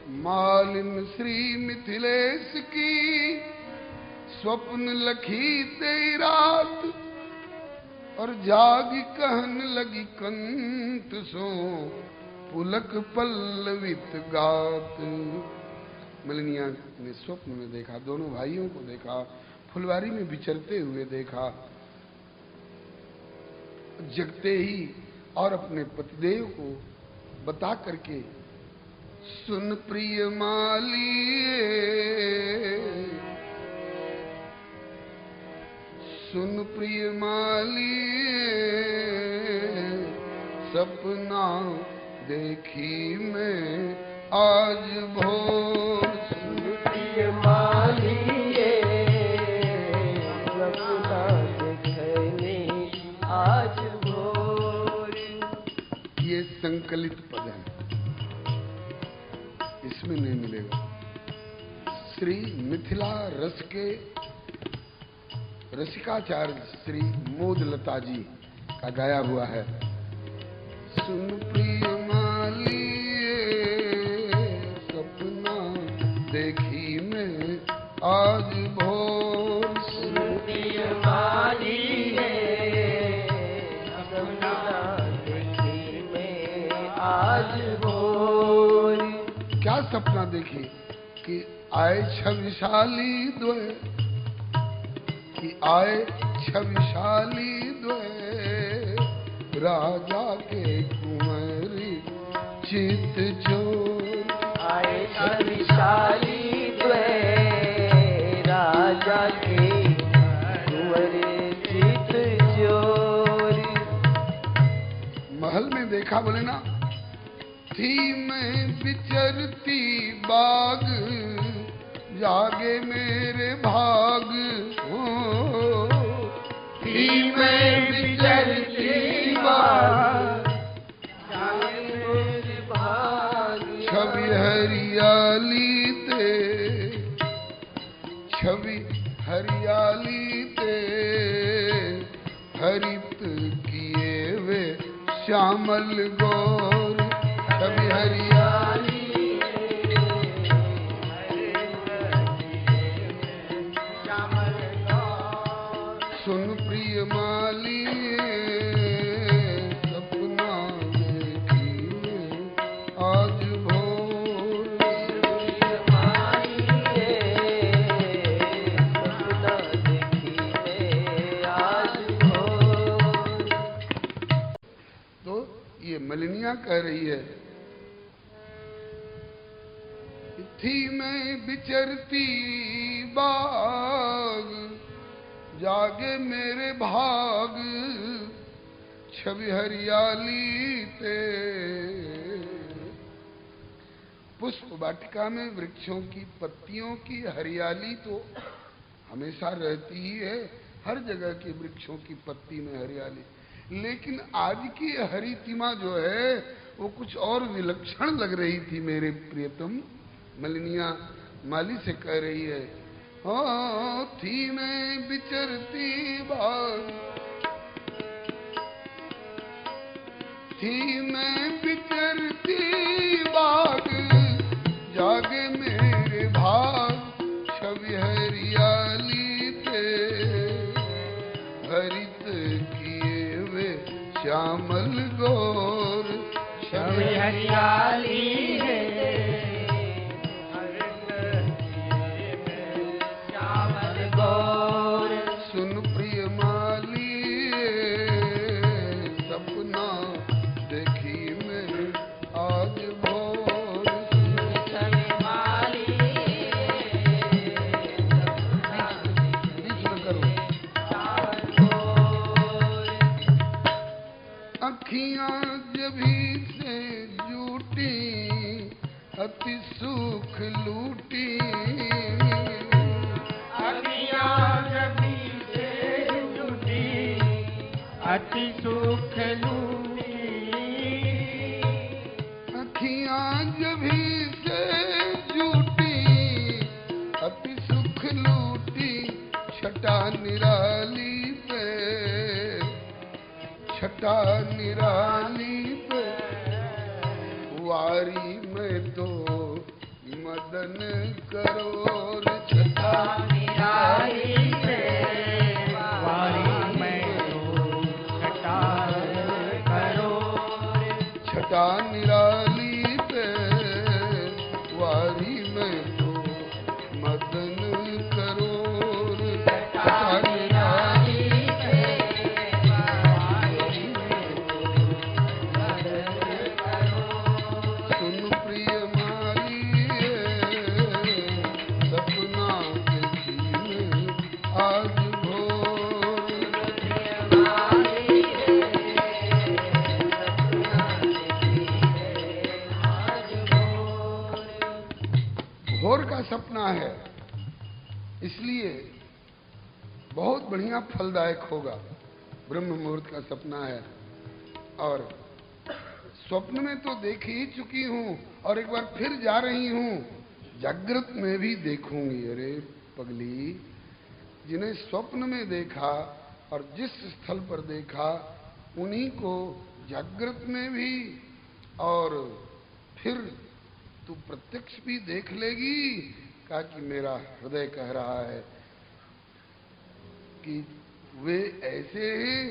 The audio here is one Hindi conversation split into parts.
मालिन श्री मिथिलेश की स्वप्न लखी तेरी रात, और जागी कहन लगी कंत सो पुलक पल्लवित गात। मलिनिया ने स्वप्न में देखा, दोनों भाइयों को देखा, फुलवारी में विचरते हुए देखा। जगते ही और अपने पतिदेव को बता करके, सुन प्रिय मालिए, सुन प्रिय मालिए, सपना देखी मैं आज भोर। सुन प्रिय मालिए, सपना देखने आज भोर। ये संकलित पद है, इसमें नहीं मिलेगा। श्री मिथिला रस के रसिकाचार्य श्री मोदलता जी का गाया हुआ है। सुन प्रिय मालिए, सपना देखी मैं आज भोर। सुन प्रिय मालिए, सपना देखी मैं आज भोर। क्या सपना देखी कि आए छविशाली द्वय, कि आए छविशाली द्वय, राजा के कुंवरी चित चोर। आए छविशाली द्वय, राजा के कुंवरी चित चोर। महल में देखा, बोले ना, थी मैं विचरती बाग, जागे मेरे भाग। थी मैं विचरती बाग, जागे मेरे भाग। छवि हरियाली ते, छवि हरियाली ते, हरित किए वे श्यामल गौर। छवि हरियाली, सुन प्रिय मालिए, सपना देखी आज भोर। प्रिय मालिए, सपना देखी मैं आज भोर। तो ये मलिनिया कह रही है, थी मैं विचरती बाग, जागे मेरे भाग। छवि हरियाली ते, पुष्प वाटिका में वृक्षों की पत्तियों की हरियाली तो हमेशा रहती ही है, हर जगह के वृक्षों की पत्ती में हरियाली। लेकिन आज की हरितिमा जो है वो कुछ और विलक्षण लग रही थी मेरे प्रियतम। मलिनिया माली से कह रही है, हाँ थी मैं विचरती बाग, थी मैं विचरती बाग, जागे मेरे भाग। छवि हरियाली थे, हरित किए वे श्यामल गौर। छवि हरियाली है, श्यामल गौर। सुन प्रिय मालिए, सपना देखी मैं आज भोर। छवि मालिए, श्यामल गौर। अखियां जभी से जूटी, अति सुख लूटी। अखियां जभी से जुटी, अति सुख लूटी। अखियां जभी से जूटी, अति सुख लूटी। छटा निराली पे, छटा निराली पे, वारी में तो मदन करो रे छटा निराली से वारी में तो छटा करो छटा निराली पे वारी में तो मदन करो रे छटा निराली से वारी में तो मदन करो सुन प्रिय माली सपना देखी आज भोर भोर का सपना है, इसलिए बहुत बढ़िया फलदायक होगा। ब्रह्म मुहूर्त का सपना है और स्वप्न में तो देख ही चुकी हूँ और एक बार फिर जा रही हूँ, जागृत में भी देखूंगी। अरे पगली, जिन्हें स्वप्न में देखा और जिस स्थल पर देखा उन्हीं को जागृत में भी और फिर तू प्रत्यक्ष भी देख लेगी। कहा कि मेरा हृदय कह रहा है कि वे ऐसे हैं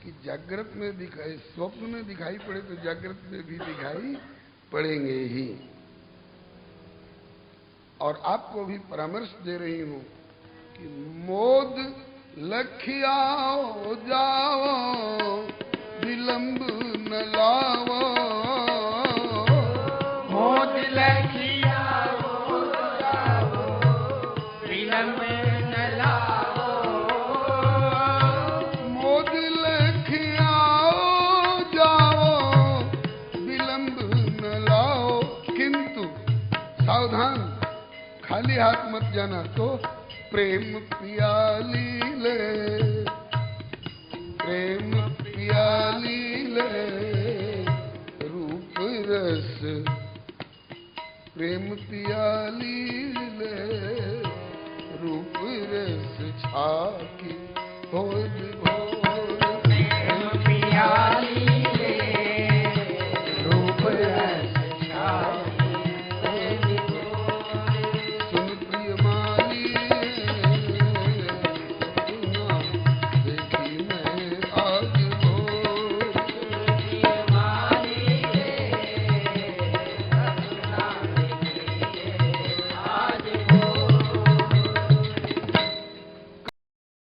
कि जागृत में दिखाई, स्वप्न में दिखाई पड़े तो जागृत में भी दिखाई पड़ेंगे ही। और आपको भी परामर्श दे रही हूं कि मोद लखियाओ जाओ विलंब न लाओ। मोद लखियाओ जाओ विलंब न लाओ। मोद लखियाओ जाओ विलंब न लाओ, किंतु सावधान, खाली हाथ मत जाना। तो प्रेम पियाली ले, प्रेम पियाली ले रूप रस, प्रेम पियाली ले रूप रस छाकी हो भोर। प्रेम पिया